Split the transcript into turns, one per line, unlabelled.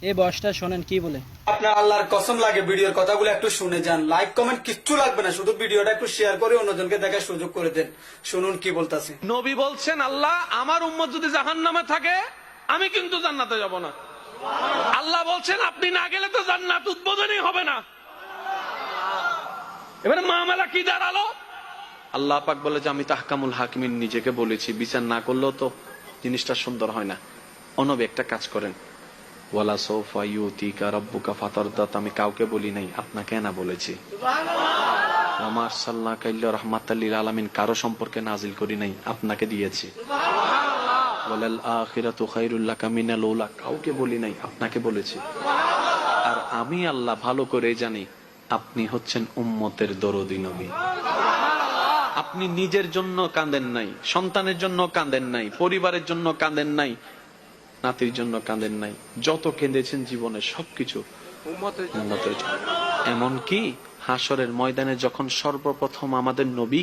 এই বয়সটা শোনেন কি বলে।
আপনার আল্লাহর কসম লাগে ভিডিওর কথাগুলো একটু শুনে যান, লাইক কমেন্ট কিচ্ছু লাগবে না, শুধু ভিডিওটা একটু শেয়ার করে অন্যজনকে দেখার সুযোগ করে দেন। শুনুন কি বলতাছে।
নবী বলছেন, আল্লাহ আমার উম্মত যদি জাহান্নামে থাকে আমি কিন্তু জান্নাতে যাব না। আল্লাহ বলছেন আপনি না গেলে তো জান্নাত উদ্বোধনই হবে না। এবারে মামলা কি দাঁড়ালো? আল্লাহ পাক বলে যে আমি তাহকামুল হাকিমিন নিজেকে বলেছি, বিচার না করলেও তো জিনিসটা সুন্দর হয় না। অনবী একটা কাজ করেন, ওয়ালা সৌফা ইউতিকা রাব্বুকা ফাতারদাত, আমি কাউকে বলি নাই, আপনাকে না বলেছি। ওমা আরসালনাকা ইল্লা রাহমাতাল লিল আলামিন, কারো সম্পর্কে নাজিল করি নাই, আপনাকে দিয়েছি। ওয়ালাল আখিরাতু খায়রুল লাকা মিনাল উলা, কাউকে বলি নাই, আপনাকে বলেছি। আর আমি আল্লাহ ভালো করে জানি আপনি হচ্ছেন উম্মতের দরদী নবী। আপনি নিজের জন্য কাঁদেন নাই, সন্তানের জন্য কাঁদেন নাই, পরিবারের জন্য কাঁদেন নাই, নাতির জন্য কাঁদেন নাই, যত কেঁদেছেন জীবনে সবকিছু উম্মতের জন্য। এমনকি হাসরের ময়দানে যখন সর্বপ্রথম আমাদের নবী